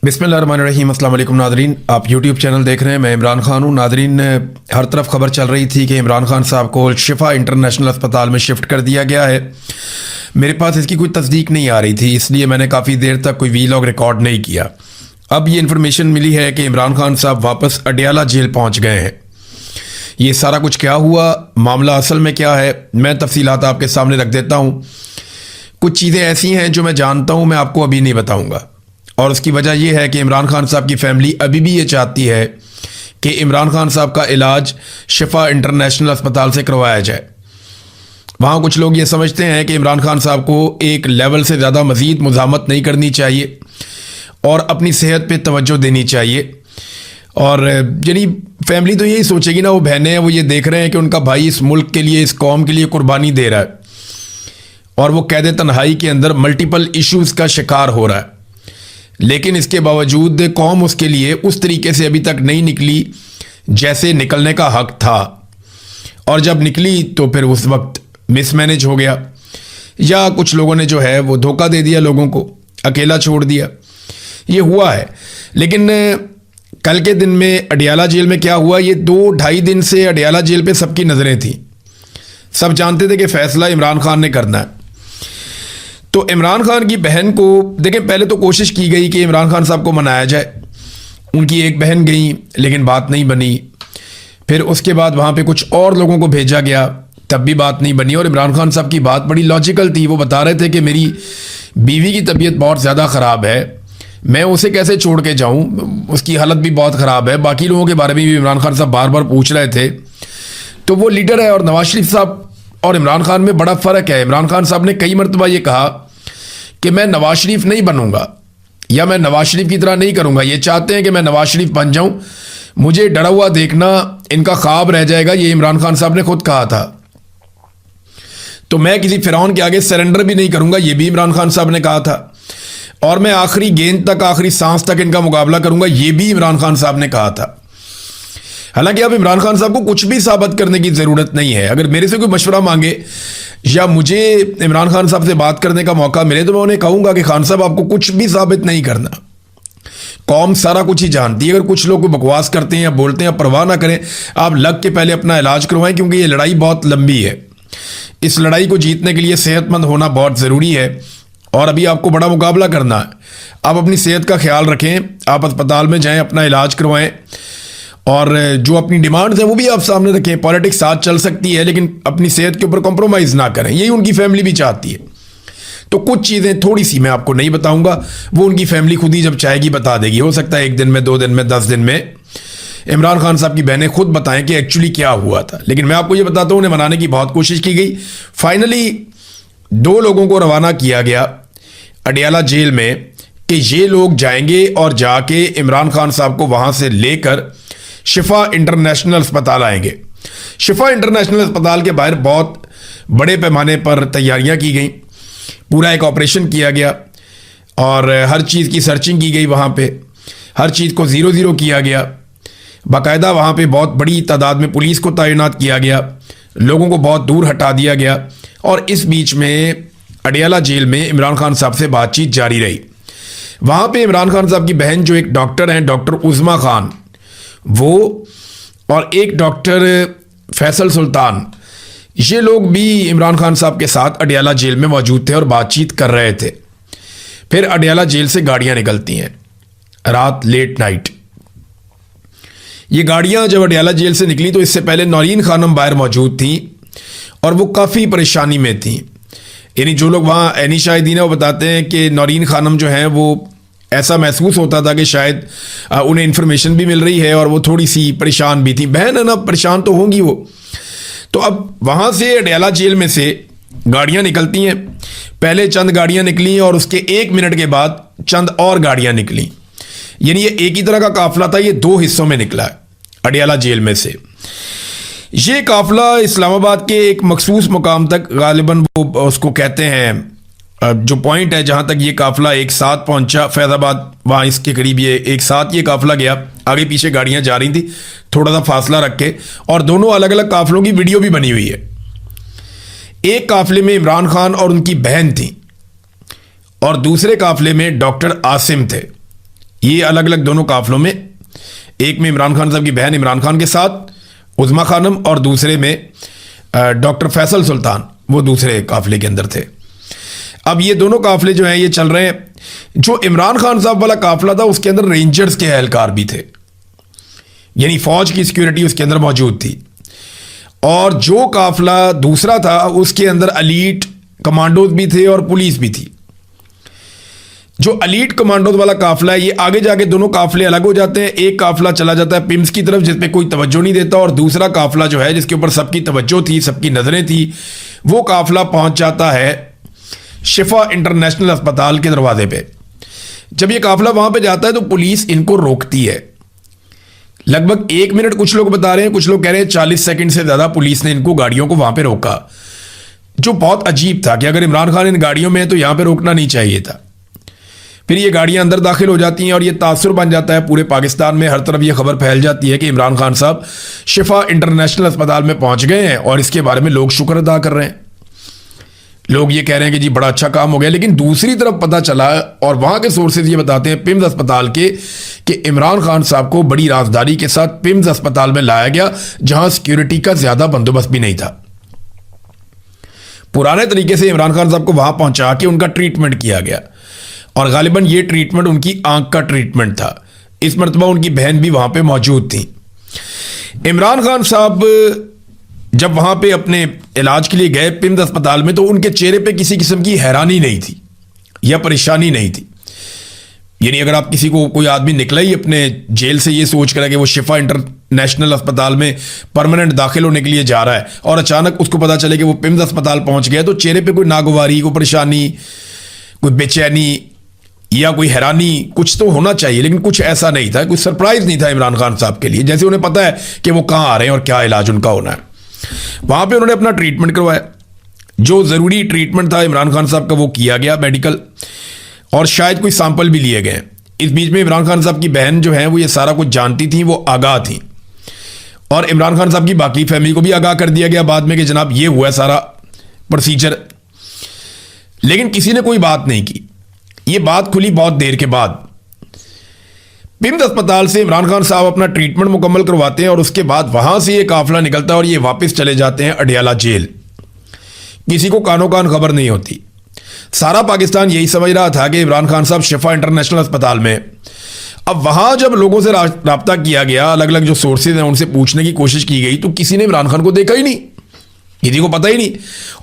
बिस्मिल्लाहिर्रहमानिर्रहीम। अस्सलाम वालेकुम नादरीन, आप यूट्यूब चैनल देख रहे हैं। मैं इमरान खान हूँ। नादरीन, हर तरफ खबर चल रही थी कि इमरान खान साहब को शिफा इंटरनेशनल अस्पताल में शिफ्ट कर दिया गया है। मेरे पास इसकी कोई तस्दीक नहीं आ रही थी, इसलिए मैंने काफ़ी देर तक कोई वीलॉग रिकॉर्ड नहीं किया। अब ये इन्फॉर्मेशन मिली है कि इमरान खान साहब वापस अडियाला जेल पहुँच गए हैं। ये सारा कुछ क्या हुआ, मामला असल में क्या है, मैं तफसीलात आपके सामने रख देता हूँ। कुछ चीज़ें ऐसी हैं जो मैं जानता हूँ, मैं आपको अभी नहीं बताऊँगा। और उसकी वजह यह है कि इमरान खान साहब की फैमिली अभी भी ये चाहती है कि इमरान खान साहब का इलाज शिफा इंटरनेशनल अस्पताल से करवाया जाए। वहाँ कुछ लोग ये समझते हैं कि इमरान खान साहब को एक लेवल से ज़्यादा मज़ीद मुज़ाहमत नहीं करनी चाहिए और अपनी सेहत पे तवज्जो देनी चाहिए। और यानी फैमिली तो यही सोचेगी ना, वो बहनें हैं, वो ये देख रहे हैं कि उनका भाई इस मुल्क के लिए, इस कौम के लिए कुर्बानी दे रहा है और वो कैद तन्हाई के अंदर मल्टीपल इश्यूज़ का शिकार हो रहा है। लेकिन इसके बावजूद कौम उसके लिए उस तरीके से अभी तक नहीं निकली जैसे निकलने का हक था। और जब निकली तो फिर उस वक्त मिसमैनेज हो गया, या कुछ लोगों ने जो है वो धोखा दे दिया, लोगों को अकेला छोड़ दिया। ये हुआ है। लेकिन कल के दिन में अडियाला जेल में क्या हुआ, ये 2-2.5 दिन से अडियाला जेल पे सबकी नज़रें थी। सब जानते थे कि फ़ैसला इमरान खान ने करना है। तो इमरान खान की बहन को देखें, पहले तो कोशिश की गई कि इमरान खान साहब को मनाया जाए। उनकी एक बहन गई लेकिन बात नहीं बनी। फिर उसके बाद वहाँ पे कुछ और लोगों को भेजा गया, तब भी बात नहीं बनी। और इमरान खान साहब की बात बड़ी लॉजिकल थी। वो बता रहे थे कि मेरी बीवी की तबीयत बहुत ज़्यादा ख़राब है, मैं उसे कैसे छोड़ के जाऊँ, उसकी हालत भी बहुत ख़राब है। बाकी लोगों के बारे में भी इमरान खान साहब बार बार पूछ रहे थे। तो वो लीडर है। और नवाज शरीफ साहब और इमरान खान में बड़ा फ़र्क है। इमरान खान साहब ने कई मरतबा ये कहा कि मैं नवाज शरीफ नहीं बनूंगा या मैं नवाज शरीफ की तरह नहीं करूंगा। ये चाहते हैं कि मैं नवाज शरीफ बन जाऊं, मुझे डरा हुआ देखना इनका ख्वाब रह जाएगा, ये इमरान खान साहब ने खुद कहा था। तो मैं किसी फिरौन के आगे सरेंडर भी नहीं करूंगा, ये भी इमरान खान साहब ने कहा था। और मैं आखिरी गेंद तक, आखिरी सांस तक इनका मुकाबला करूंगा, ये भी इमरान खान साहब ने कहा था। हालांकि अब इमरान खान साहब को कुछ भी साबित करने की ज़रूरत नहीं है। अगर मेरे से कोई मशवरा मांगे या मुझे इमरान खान साहब से बात करने का मौका मिले तो मैं उन्हें कहूँगा कि खान साहब आपको कुछ भी साबित नहीं करना, कौम सारा कुछ ही जानती है। अगर कुछ लोग बकवास करते हैं या बोलते हैं, परवाह ना करें, आप लग के पहले अपना इलाज करवाएं, क्योंकि ये लड़ाई बहुत लंबी है। इस लड़ाई को जीतने के लिए सेहतमंद होना बहुत ज़रूरी है और अभी आपको बड़ा मुकाबला करना है। आप अपनी सेहत का ख्याल रखें, आप अस्पताल में जाएँ, अपना इलाज करवाएँ और जो अपनी डिमांड्स हैं वो भी आप सामने रखें। पॉलिटिक्स साथ चल सकती है लेकिन अपनी सेहत के ऊपर कॉम्प्रोमाइज़ ना करें, यही उनकी फैमिली भी चाहती है। तो कुछ चीज़ें थोड़ी सी मैं आपको नहीं बताऊंगा, वो उनकी फैमिली खुद ही जब चाहेगी बता देगी। हो सकता है 1 दिन में, 2 दिन में, 10 दिन में इमरान खान साहब की बहनें खुद बताएं कि एक्चुअली क्या हुआ था। लेकिन मैं आपको ये बताता हूँ, उन्हें मनाने की बहुत कोशिश की गई। फाइनली 2 लोगों को रवाना किया गया अडियाला जेल में कि ये लोग जाएंगे और जाके इमरान खान साहब को वहाँ से लेकर शिफा इंटरनेशनल अस्पताल आएंगे। शिफा इंटरनेशनल अस्पताल के बाहर बहुत बड़े पैमाने पर तैयारियां की गई, पूरा एक ऑपरेशन किया गया और हर चीज़ की सर्चिंग की गई। वहाँ पे हर चीज़ को 0-0 किया गया। बाकायदा वहाँ पे बहुत बड़ी तादाद में पुलिस को तैनात किया गया, लोगों को बहुत दूर हटा दिया गया। और इस बीच में अडियाला जेल में इमरान खान साहब से बातचीत जारी रही। वहाँ पर इमरान खान साहब की बहन जो एक डॉक्टर हैं, डॉक्टर उज़मा खान, वो और एक डॉक्टर फैसल सुल्तान, ये लोग भी इमरान खान साहब के साथ अडियाला जेल में मौजूद थे और बातचीत कर रहे थे। फिर अडियाला जेल से गाड़ियां निकलती हैं रात, लेट नाइट। ये गाड़ियां जब अडियाला जेल से निकली तो इससे पहले नौरीन खानम बाहर मौजूद थी और वो काफ़ी परेशानी में थी। यानी जो लोग वहाँ एनी शाहिदीन है वो बताते हैं कि नौरीन खानम जो हैं वो ऐसा महसूस होता था कि शायद उन्हें इन्फॉर्मेशन भी मिल रही है और वो थोड़ी सी परेशान भी थी। बहन है ना, परेशान तो होंगी वो। तो अब वहाँ से अडियाला जेल में से गाड़ियाँ निकलती हैं। पहले चंद गाड़ियाँ निकली और उसके 1 मिनट के बाद चंद और गाड़ियाँ निकली। यानी ये एक ही तरह का काफिला था, ये 2 हिस्सों में निकला है अडियाला जेल में से। ये काफिला इस्लामाबाद के एक मखसूस मुकाम तक, गालिबन वो उसको कहते हैं, जो पॉइंट है जहाँ तक ये काफिला एक साथ पहुँचा, फैज़ाबाद, वहाँ इसके करीब ये एक साथ ये काफिला गया। आगे पीछे गाड़ियाँ जा रही थी थोड़ा सा फासला रख के, और दोनों अलग अलग काफिलों की वीडियो भी बनी हुई है। एक काफिले में इमरान खान और उनकी बहन थी और दूसरे काफिले में डॉक्टर आसिम थे। ये अलग अलग दोनों काफिलों में, एक में इमरान खान साहब की बहन इमरान खान के साथ उज़मा खानम और दूसरे में डॉक्टर फैसल सुल्तान, वो दूसरे काफिले के अंदर थे। अब ये दोनों काफिले जो हैं ये चल रहे हैं। जो इमरान खान साहब वाला काफिला था उसके अंदर रेंजर्स के एहलकार भी थे, यानी फौज की सिक्योरिटी उसके अंदर मौजूद थी। और जो काफिला दूसरा था उसके अंदर एलीट कमांडोज भी थे और पुलिस भी थी। जो एलीट कमांडोज वाला काफिला है ये आगे जाके दोनों काफिले अलग हो जाते हैं। एक काफिला चला जाता है पिम्स की तरफ जिस पे कोई तवज्जो नहीं देता, और दूसरा काफिला जो है जिसके ऊपर सबकी तवज्जो थी, सबकी नजरें थी, वो काफिला पहुंच जाता है शिफा इंटरनेशनल अस्पताल के दरवाजे पे। जब ये काफिला वहां पे जाता है तो पुलिस इनको रोकती है। लगभग 1 मिनट कुछ लोग बता रहे हैं, कुछ लोग कह रहे हैं 40 सेकंड से ज्यादा पुलिस ने इनको गाड़ियों को वहां पे रोका, जो बहुत अजीब था कि अगर इमरान खान इन गाड़ियों में है तो यहां पे रोकना नहीं चाहिए था। फिर ये गाड़ियां अंदर दाखिल हो जाती हैं और ये तासुर बन जाता है पूरे पाकिस्तान में। हर तरफ ये खबर फैल जाती है कि इमरान खान साहब शिफा इंटरनेशनल अस्पताल में पहुंच गए हैं, और इसके बारे में लोग शुक्र अदा कर रहे हैं। लोग ये कह रहे हैं कि जी बड़ा अच्छा काम हो गया। लेकिन दूसरी तरफ पता चला, और वहां के सोर्सेज ये बताते हैं पिम्स अस्पताल के, कि इमरान खान साहब को बड़ी राजदारी के साथ पिम्स अस्पताल में लाया गया जहां सिक्योरिटी का ज्यादा बंदोबस्त भी नहीं था। पुराने तरीके से इमरान खान साहब को वहां पहुंचा के उनका ट्रीटमेंट किया गया, और गालिबन ये ट्रीटमेंट उनकी आंख का ट्रीटमेंट था। इस मरतबा उनकी बहन भी वहां पे मौजूद थी। इमरान खान साहब जब वहां पे अपने इलाज के लिए गए पिम्स अस्पताल में, तो उनके चेहरे पे किसी किस्म की हैरानी नहीं थी या परेशानी नहीं थी। यानी अगर आप किसी को, कोई आदमी निकला ही अपने जेल से ये सोच कर कि वो शिफा इंटरनेशनल अस्पताल में परमानेंट दाखिल होने के लिए जा रहा है, और अचानक उसको पता चले कि वो पिम्स अस्पताल पहुंच गया, तो चेहरे पे कोई नागवारी, कोई परेशानी, कोई बेचैनी या कोई हैरानी कुछ तो होना चाहिए। लेकिन कुछ ऐसा नहीं था, कोई सरप्राइज नहीं था इमरान खान साहब के लिए, जैसे उन्हें पता है कि वो कहां आ रहे हैं और क्या इलाज उनका होना है। वहां पे उन्होंने अपना ट्रीटमेंट करवाया, जो जरूरी ट्रीटमेंट था इमरान खान साहब का वो किया गया मेडिकल, और शायद कोई सैंपल भी लिए गए। इस बीच में इमरान खान साहब की बहन जो है वो ये सारा कुछ जानती थी, वो आगाह थी, और इमरान खान साहब की बाकी फैमिली को भी आगाह कर दिया गया बाद में कि जनाब ये हुआ सारा प्रोसीजर। लेकिन किसी ने कोई बात नहीं की। ये बात खुली बहुत देर के बाद। पिम्स अस्पताल से इमरान खान साहब अपना ट्रीटमेंट मुकम्मल करवाते हैं, और उसके बाद वहां से ये काफिला निकलता है और ये वापस चले जाते हैं अडियाला जेल। किसी को कानो कान खबर नहीं होती। सारा पाकिस्तान यही समझ रहा था कि इमरान खान साहब शिफा इंटरनेशनल अस्पताल में। अब वहां जब लोगों से राब्ता किया गया, अलग अलग जो सोर्सेज हैं उनसे पूछने की कोशिश की गई, तो किसी ने इमरान खान को देखा ही नहीं, किसी को पता ही नहीं।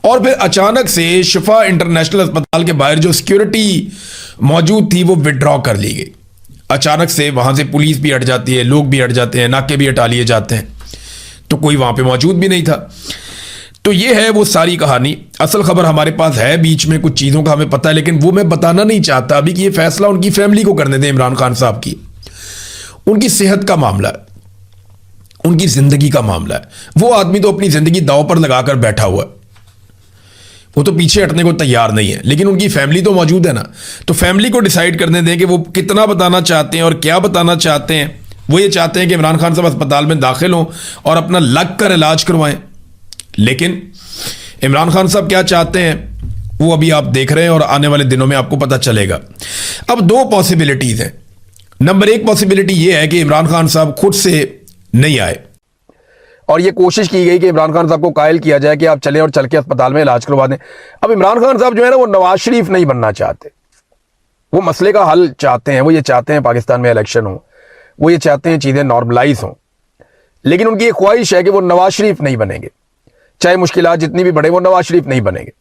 और फिर अचानक से शिफा इंटरनेशनल अस्पताल के बाहर जो सिक्योरिटी मौजूद थी वो विड्रॉ कर ली गई। अचानक से वहां से पुलिस भी हट जाती है, लोग भी हट जाते हैं, नाके भी हटा लिए जाते हैं, तो कोई वहां पे मौजूद भी नहीं था। तो ये है वो सारी कहानी। असल खबर हमारे पास है, बीच में कुछ चीजों का हमें पता है, लेकिन वो मैं बताना नहीं चाहता अभी कि ये फैसला उनकी फैमिली को करने दें। इमरान खान साहब की, उनकी सेहत का मामला है, उनकी जिंदगी का मामला है। वो आदमी तो अपनी जिंदगी दांव पर लगाकर बैठा हुआ है, वो तो पीछे हटने को तैयार नहीं है। लेकिन उनकी फैमिली तो मौजूद है ना, तो फैमिली को डिसाइड करने दें कि वो कितना बताना चाहते हैं और क्या बताना चाहते हैं। वो ये चाहते हैं कि इमरान खान साहब अस्पताल में दाखिल हों और अपना लग कर इलाज करवाएं। लेकिन इमरान खान साहब क्या चाहते हैं वो अभी आप देख रहे हैं, और आने वाले दिनों में आपको पता चलेगा। अब 2 पॉसिबिलिटीज हैं। नंबर 1 पॉसिबिलिटी ये है कि इमरान खान साहब खुद से नहीं आए, और ये कोशिश की गई कि इमरान खान साहब को कायल किया जाए कि आप चले और चल के अस्पताल में इलाज करवा दें। अब इमरान खान साहब जो है ना, वो नवाज शरीफ नहीं बनना चाहते। वो मसले का हल चाहते हैं, वो ये चाहते हैं पाकिस्तान में इलेक्शन हो, वो ये चाहते हैं चीजें नॉर्मलाइज हों। लेकिन उनकी एक ख्वाहिश है कि वो नवाज शरीफ नहीं बनेंगे, चाहे मुश्किलात जितनी भी बढ़े, वो नवाज शरीफ नहीं बनेंगे।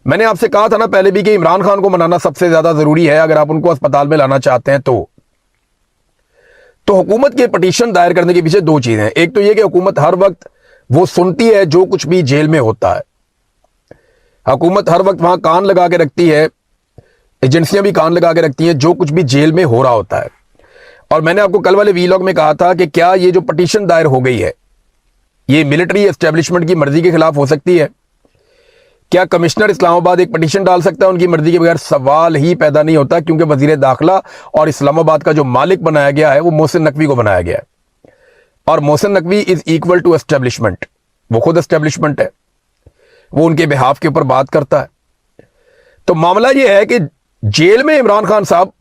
मैंने आपसे कहा था ना पहले भी कि इमरान खान को मनाना सबसे ज्यादा जरूरी है अगर आप उनको अस्पताल में लाना चाहते हैं। तो हुकूमत के पटिशन दायर करने के पीछे 2 चीजें हैं। एक तो यह कि हुकूमत हर वक्त वो सुनती है जो कुछ भी जेल में होता है। हुकूमत हर वक्त वहां कान लगा के रखती है, एजेंसियां भी कान लगा के रखती हैं जो कुछ भी जेल में हो रहा होता है। और मैंने आपको कल वाले वीलॉग में कहा था कि क्या ये जो पटिशन दायर हो गई है ये मिलिट्री एस्टेब्लिशमेंट की मर्जी के खिलाफ हो सकती है? क्या कमिश्नर इस्लामाबाद एक पटिशन डाल सकता है उनकी मर्जी के बगैर? सवाल ही पैदा नहीं होता, क्योंकि वजीर दाखिला और इस्लामाबाद का जो मालिक बनाया गया है वो मोहसिन नकवी को बनाया गया है, और Mohsin Naqvi is equal to establishment. वो खुद एस्टेब्लिशमेंट है, वो उनके बिहाफ के ऊपर बात करता है। तो मामला ये है कि जेल में इमरान खान साहब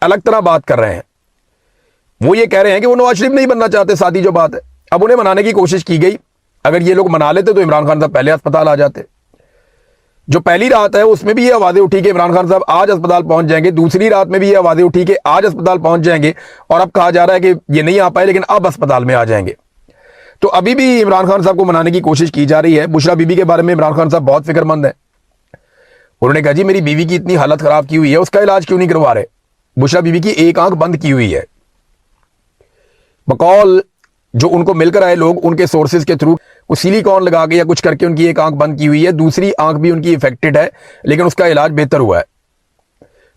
अलग तरह बात कर रहे हैं, वो ये कह रहे हैं कि वो नवाज शरीफ नहीं बनना चाहते, सादी जो बात है। अब उन्हें मनाने की कोशिश की गई, अगर ये लोग मना लेते तो इमरान खान साहब पहले अस्पताल आ जाते। जो पहली रात है उसमें भी ये आवाजें उठी कि इमरान खान साहब आज अस्पताल पहुंच जाएंगे, दूसरी रात में भी ये आवाजें उठी कि आज अस्पताल पहुंच जाएंगे, और अब कहा जा रहा है कि ये नहीं आ पाए लेकिन अब अस्पताल में आ जाएंगे। तो अभी भी इमरान खान साहब को मनाने की कोशिश की जा रही है। बुशरा बीबी के बारे में इमरान खान साहब बहुत फिक्रमंद है। उन्होंने कहा जी मेरी बीवी की इतनी हालत खराब की हुई है, उसका इलाज क्यों नहीं करवा रहे। बुशरा बीबी की एक आंख बंद की हुई है, बकौल जो उनको मिलकर आए लोग उनके सोर्सेज के थ्रू कुछ सिलिकॉन लगा के या कुछ करके उनकी एक आंख बंद की हुई है, दूसरी आंख भी उनकी इफेक्टेड है लेकिन उसका इलाज बेहतर हुआ है।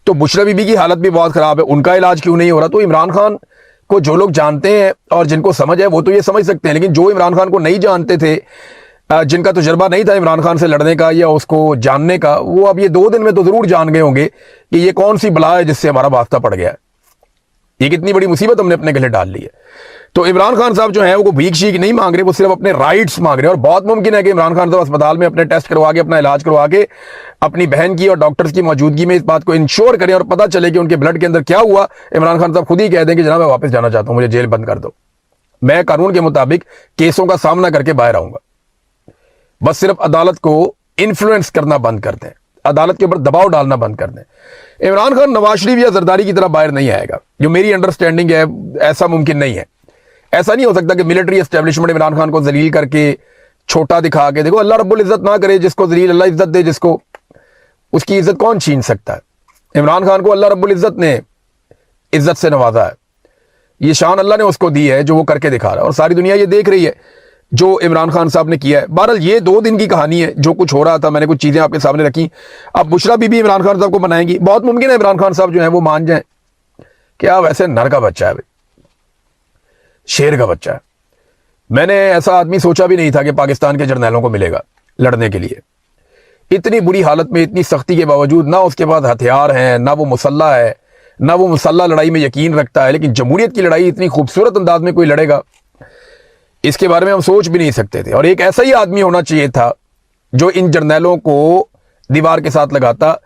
तो बुशरा बीबी की हालत भी बहुत खराब है, उनका इलाज क्यों नहीं हो रहा। तो इमरान खान को जो लोग जानते हैं और जिनको समझ है वो तो ये समझ सकते हैं, लेकिन जो इमरान खान को नहीं जानते थे, जिनका तजुर्बा नहीं था इमरान खान से लड़ने का या उसको जानने का, वो अब ये 2 दिन में तो जरूर जान गए होंगे कि ये कौन सी बला है जिससे हमारा वास्ता पड़ गया है, ये कितनी बड़ी मुसीबत हमने अपने गले डाल ली है। तो इमरान खान साहब जो है वो भीख शीख नहीं मांग रहे, वो सिर्फ अपने राइट्स मांग रहे हैं। और बहुत मुमकिन है कि इमरान खान साहब अस्पताल में अपने टेस्ट करवा के अपना इलाज करवा के अपनी बहन की और डॉक्टर्स की मौजूदगी में इस बात को इंश्योर करें और पता चले कि उनके ब्लड के अंदर क्या हुआ। इमरान खान साहब खुद ही कह दें कि जनाब मैं वापस जाना चाहता हूं, मुझे जेल बंद कर दो, मैं कानून के मुताबिक केसों का सामना करके बाहर आऊंगा। बस सिर्फ अदालत को इन्फ्लुएंस करना बंद कर दें, अदालत के ऊपर दबाव डालना बंद कर दें। इमरान खान नवाज शरीफ या जरदारी की तरह बाहर नहीं आएगा, जो मेरी अंडरस्टैंडिंग है ऐसा मुमकिन नहीं है। ऐसा नहीं हो सकता कि मिलिट्री एस्टेब्लिशमेंट इमरान खान को जलील करके छोटा दिखा के, देखो अल्लाह रब्बुल इज्जत ना करे जिसको जलील, अल्लाह इज्जत दे जिसको, उसकी इज्जत कौन छीन सकता है। इमरान खान को अल्लाह रब्बुल इज्जत ने इज्जत से नवाजा है, ये शान अल्लाह ने उसको दी है जो वो करके दिखा रहा है, और सारी दुनिया ये देख रही है जो इमरान खान साहब ने किया है। बहरहाल ये 2 दिन की कहानी है, जो कुछ हो रहा था मैंने कुछ चीजें आपके सामने रखी। अब बुशरा बीबी इमरान खान साहब को मनाएंगी, बहुत मुमकिन है इमरान खान साहब जो है वो मान जाए कि आप वैसे नर का बच्चा है भाई, शेर का बच्चा है। मैंने ऐसा आदमी सोचा भी नहीं था कि पाकिस्तान के जर्नैलों को मिलेगा लड़ने के लिए। इतनी बुरी हालत में, इतनी सख्ती के बावजूद, ना उसके पास हथियार हैं, ना वो मुसल्ला है, ना वो मुसल्ला लड़ाई में यकीन रखता है, लेकिन जमहूरियत की लड़ाई इतनी खूबसूरत अंदाज में कोई लड़ेगा इसके बारे में हम सोच भी नहीं सकते थे। और एक ऐसा ही आदमी होना चाहिए था जो इन जर्नैलों को दीवार के साथ लगाता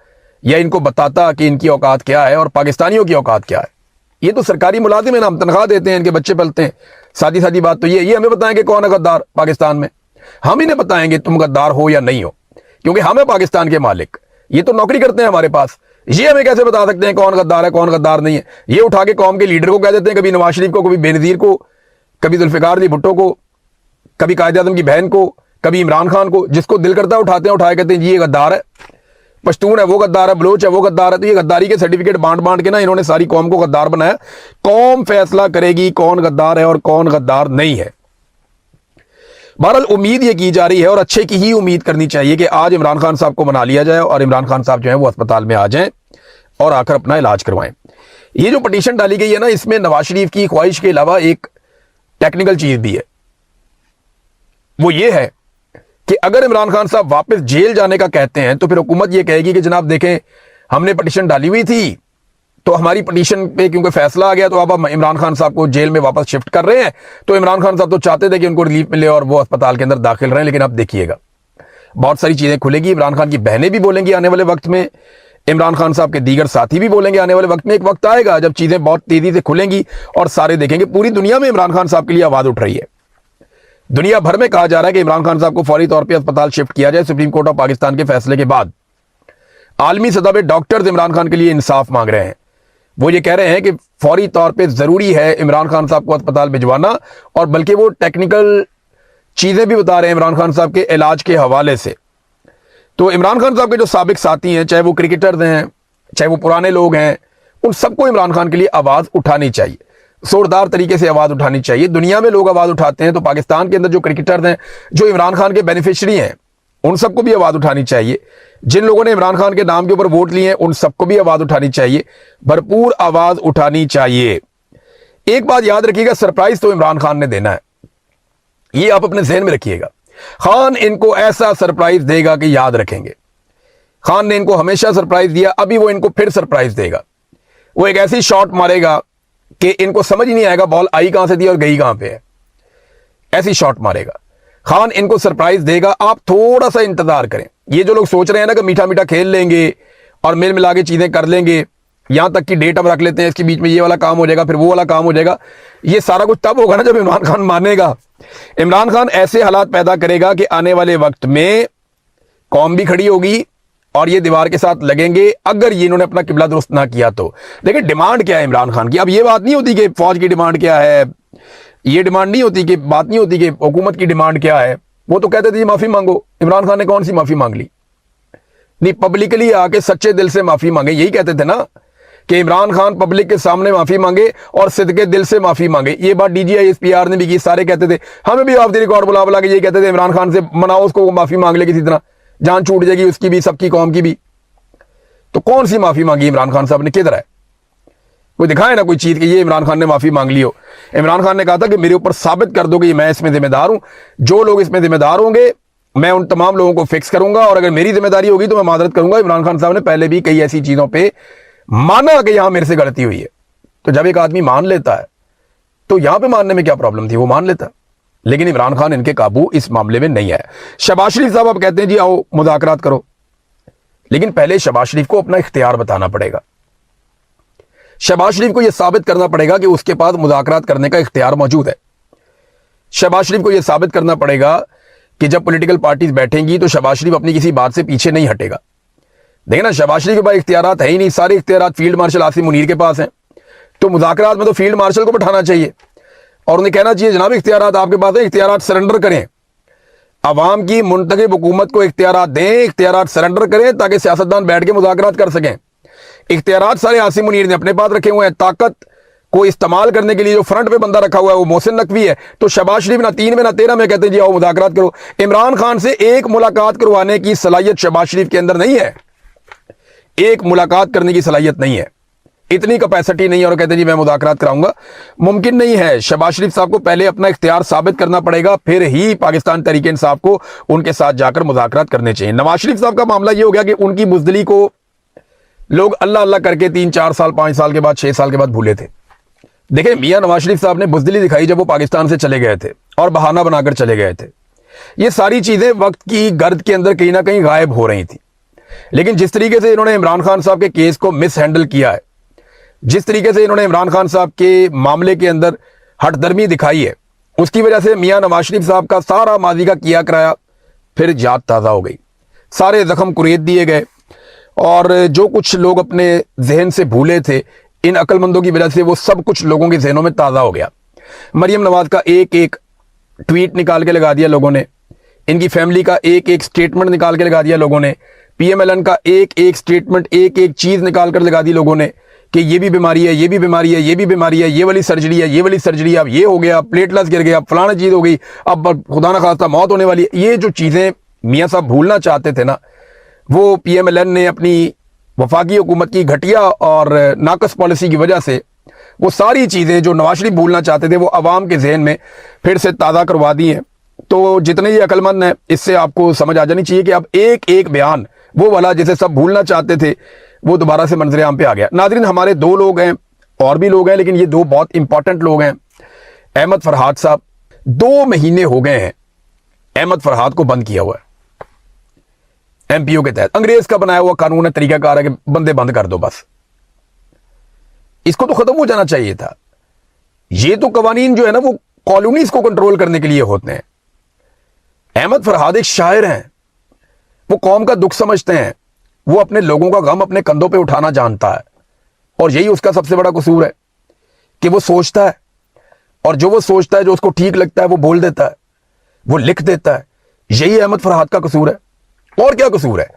या इनको बताता कि इनकी औकात क्या है और पाकिस्तानियों की औकात क्या है। ये तो सरकारी मुलाजिम है ना, हम तनख्वाह देते हैं, इनके बच्चे पलते हैं। सादी सादी बात तो ये हमें बताएंगे कौन है गद्दार पाकिस्तान में, हम इन्हें बताएंगे तुम गद्दार हो या नहीं हो, क्योंकि हम है पाकिस्तान के मालिक, ये तो नौकरी करते हैं हमारे पास। ये हमें कैसे बता सकते हैं कौन गद्दार है कौन गद्दार नहीं है। ये उठा के कौम के लीडर को कह देते हैं, कभी नवाज शरीफ को, कभी बेनजीर को, कभी जुल्फिकार अली भुट्टो को, कभी कायद आजम की बहन को, कभी इमरान खान को, जिसको दिल करता है उठाते हैं, उठाए कहते हैं जी ये गद्दार है, पश्तून है वो गद्दार है, बलोच है वो गद्दार है। तो ये गद्दारी के सर्टिफिकेट बांट बांट के ना इन्होंने सारी कौम को गद्दार बनाया। कौम फैसला करेगी कौन गद्दार है और कौन गद्दार नहीं है। बहरहाल उम्मीद ये की जा रही है और अच्छे की ही उम्मीद करनी चाहिए कि आज इमरान खान साहब को मना लिया जाए और इमरान खान साहब जो है वो अस्पताल में आ जाएं और आकर अपना इलाज करवाएं। ये जो पटिशन डाली गई है ना, इसमें नवाज शरीफ की ख्वाहिश के अलावा एक टेक्निकल चीज भी है। वो ये है कि अगर इमरान खान साहब वापस जेल जाने का कहते हैं तो फिर हुकूमत ये कहेगी कि जनाब देखें हमने पटिशन डाली हुई थी, तो हमारी पटिशन पे क्योंकि फैसला आ गया तो अब हम इमरान खान साहब को जेल में वापस शिफ्ट कर रहे हैं। तो इमरान खान साहब तो चाहते थे कि उनको रिलीफ मिले और वो अस्पताल के अंदर दाखिल रहे, लेकिन अब देखिएगा बहुत सारी चीजें खुलेगी। इमरान खान की बहनें भी बोलेंगी आने वाले वक्त में, इमरान खान साहब के दीगर साथी भी बोलेंगे आने वाले वक्त में। एक वक्त आएगा जब चीजें बहुत तेजी से खुलेंगी और सारे देखेंगे। पूरी दुनिया में इमरान खान साहब के लिए आवाज उठ रही है, दुनिया भर में कहा जा रहा है कि इमरान खान साहब को फौरी तौर पर अस्पताल शिफ्ट किया जाए। सुप्रीम कोर्ट ऑफ पाकिस्तान के फैसले के बाद आलमी सतह पर डॉक्टर्स इमरान खान के लिए इंसाफ मांग रहे हैं। वो ये कह रहे हैं कि फौरी तौर पे जरूरी है इमरान खान साहब को अस्पताल भिजवाना, और बल्कि वो टेक्निकल चीजें भी बता रहे हैं इमरान खान साहब के इलाज के हवाले से। तो इमरान खान साहब के जो साबिक साथी हैं, चाहे वो क्रिकेटर्स हैं चाहे वो पुराने लोग हैं, उन सबको इमरान खान के लिए आवाज उठानी चाहिए, जोरदार तरीके से आवाज उठानी चाहिए। दुनिया में लोग आवाज उठाते हैं तो पाकिस्तान के अंदर जो क्रिकेटर्स हैं, जो इमरान खान के बेनिफिशियरी हैं, उन सबको भी आवाज उठानी चाहिए। जिन लोगों ने इमरान खान के नाम के ऊपर वोट लिए हैं उन सबको भी आवाज उठानी चाहिए, भरपूर आवाज उठानी चाहिए। एक बात याद रखिएगा, सरप्राइज तो इमरान खान ने देना है, ये आप अपने ज़हन में रखिएगा। खान इनको ऐसा सरप्राइज देगा कि याद रखेंगे। खान ने इनको हमेशा सरप्राइज दिया, अभी वो इनको फिर सरप्राइज देगा। वो एक ऐसी शॉट मारेगा कि इनको समझ ही नहीं आएगा बॉल आई कहां से थी और गई कहां पे है। ऐसी शॉट मारेगा खान, इनको सरप्राइज देगा। आप थोड़ा सा इंतजार करें। ये जो लोग सोच रहे हैं ना कि मीठा मीठा खेल लेंगे और मिल मिला के चीजें कर लेंगे, यहां तक कि डेट हम रख लेते हैं, इसके बीच में ये वाला काम हो जाएगा, फिर वो वाला काम हो जाएगा। ये सारा कुछ तब होगा ना जब इमरान खान मानेगा। इमरान खान ऐसे हालात पैदा करेगा कि आने वाले वक्त में कौम भी खड़ी होगी और ये दीवार के साथ लगेंगे, अगर ये इन्होंने अपना किबला दुरुस्त ना किया तो। देखिए डिमांड क्या है इमरान खान की। अब ये बात नहीं होती कि फौज की डिमांड क्या है, ये डिमांड नहीं होती, कि बात नहीं होती कि हुकूमत की डिमांड क्या है। वो तो कहते थे माफी मांगो। इमरान खान ने कौन सी माफी मांग ली? नहीं, पब्लिकली आके सच्चे दिल से माफी मांगे। यही कहते थे ना कि इमरान खान पब्लिक के सामने माफी मांगे और सिद्के दिल से माफी मांगे। ये बात DGI SPR ने भी की, सारे कहते थे। हमें भी ऑफ द रिकॉर्ड बुला बुला के ये कहते थे इमरान खान से मनाओ उसको, माफी मांग ले, किसी तरह जान छूट जाएगी उसकी भी, सबकी कौम की भी। तो कौन सी माफी मांगी इमरान खान साहब ने? किधर है? कोई दिखाए ना कोई चीज कि ये इमरान खान ने माफी मांग ली हो। इमरान खान ने कहा था कि मेरे ऊपर साबित कर दो कि मैं इसमें जिम्मेदार हूं, जो लोग इसमें जिम्मेदार होंगे मैं उन तमाम लोगों को फिक्स करूंगा, और अगर मेरी जिम्मेदारी होगी तो मैं मादरत करूंगा। इमरान खान साहब ने पहले भी कई ऐसी चीजों पर माना कि यहां मेरे से गलती हुई है। तो जब एक आदमी मान लेता है तो यहां पे मानने में क्या प्रॉब्लम थी? वो मान लेता। लेकिन इमरान खान इनके काबू इस मामले में नहीं है। शहबाज शरीफ साहब आप कहते हैं जी आओ मुज़ाकरात करो, लेकिन पहले शहबाज शरीफ को अपना इख्तियार बताना पड़ेगा। शहबाज शरीफ को यह साबित करना पड़ेगा कि उसके पास मुज़ाकरात करने का इख्तियार मौजूद है। शहबाज शरीफ को यह साबित करना पड़ेगा कि जब पॉलिटिकल पार्टीज बैठेंगी तो शहबाज शरीफ अपनी किसी बात से पीछे नहीं हटेगा। देखिए ना, शहबाज शरीफ के पास इख्तियारात है ही नहीं, सारे इख्तियारात फील्ड मार्शल आसिम मुनीर के पास हैं। तो मुज़ाकरात में तो फील्ड मार्शल को बैठाना चाहिए और उन्हें कहना चाहिए जनाब इख्तियारात आपके पास है, इख्तियारात सरेंडर करें। अवाम की मुंतखब हुकूमत को इख्तियारात दें, इख्तियारात सरेंडर करें ताकि सियासतदान बैठ के मुज़ाकरात कर सकें। इख्तियारात सारे आसिम मुनीर ने अपने पास रखे हुए हैं। ताकत को इस्तेमाल करने के लिए जो फ्रंट पे बंदा रखा हुआ है वो मोहसिन नकवी है। तो शहबाज शरीफ ना 3 में ना 13 में कहते हैं जी आओ मुज़ाकरात करो। इमरान खान से एक मुलाकात करवाने की सलाहियत शहबाज शरीफ के अंदर नहीं है, एक मुलाकात करने की सलाहियत नहीं है, इतनी कैपेसिटी नहीं है। और कहते हैं जी मैं मुज़ाकरात कराऊंगा, मुमकिन नहीं है। शहबाज शरीफ साहब को पहले अपना इख्तियार साबित करना पड़ेगा, फिर ही पाकिस्तान तहरीक इंसाफ को उनके साथ जाकर मुज़ाकरात करने चाहिए। नवाज शरीफ साहब का मामला यह हो गया कि उनकी बुज़दिली को लोग अल्लाह अल्लाह करके 3 4 साल 5 साल के बाद 6 साल के बाद भूले थे। देखिए मियां नवाज शरीफ साहब ने बुज़दिली दिखाई जब वो पाकिस्तान से चले गए थे और बहाना बनाकर चले गए थे। ये सारी चीजें वक्त की गर्द के अंदर कहीं ना कहीं गायब हो रही थी। लेकिन जिस तरीके से इन्होंने इमरान खान साहब के केस को मिस हैंडल किया है, जिस तरीके से इन्होंने इमरान खान साहब के मामले के अंदर हटदर्मी दिखाई है, उसकी वजह से मियां नवाज शरीफ साहब का सारा माजी का किया कराया फिर याद ताज़ा हो गई, सारे जख्म कुरेद दिए गए और जो कुछ लोग अपने जहन से भूले थे इन अक्लमंदों की वजह से वो सब कुछ लोगों के जहनों में ताज़ा हो गया। मरियम नवाज का एक एक ट्वीट निकाल के लगा दिया लोगों ने, इनकी फैमिली का एक एक स्टेटमेंट निकाल के लगा दिया लोगों ने, PMLN का एक एक स्टेटमेंट एक एक चीज़ निकाल कर लगा दी लोगों ने कि ये भी बीमारी है, ये भी बीमारी है, ये भी बीमारी है, ये वाली सर्जरी है, ये वाली सर्जरी है, अब ये हो गया, प्लेटलेट्स गिर गया, फलाना चीज़ हो गई, अब खुदा ना खास्ता मौत होने वाली है। ये जो चीज़ें मियाँ साहब भूलना चाहते थे ना, वो PMLN ने अपनी वफाकी हुकूमत की घटिया और नाकस पॉलिसी की वजह से वो सारी चीज़ें जो नवाज शरीफ भूलना चाहते थे वो अवाम के जहन में फिर से ताज़ा करवा दी हैं। तो जितने ये अक्लमंद हैं इससे आपको समझ आ जानी चाहिए कि अब एक एक बयान वो वाला जिसे सब भूलना चाहते थे वो दोबारा से मंजर आम पे आ गया। नाज़रीन, हमारे 2 लोग हैं, और भी लोग हैं, लेकिन ये 2 बहुत इंपॉर्टेंट लोग हैं। अहमद फरहाद साहब, 2 महीने हो गए हैं अहमद फरहाद को बंद किया हुआ है MPO के तहत। अंग्रेज का बनाया हुआ कानून है, तरीकाकार है कि बंदे बंद कर दो बस। इसको तो खत्म हो जाना चाहिए था। ये तो कवानीन जो है ना वो कॉलोनीज को कंट्रोल करने के लिए होते हैं। अहमद फरहाद एक शायर हैं, वो कौम का दुख समझते हैं, वो अपने लोगों का गम अपने कंधों पे उठाना जानता है और यही उसका सबसे बड़ा कसूर है कि वो सोचता है और जो वो सोचता है, जो उसको ठीक लगता है वो बोल देता है, वो लिख देता है। यही अहमद फरहाद का कसूर है। और क्या कसूर है?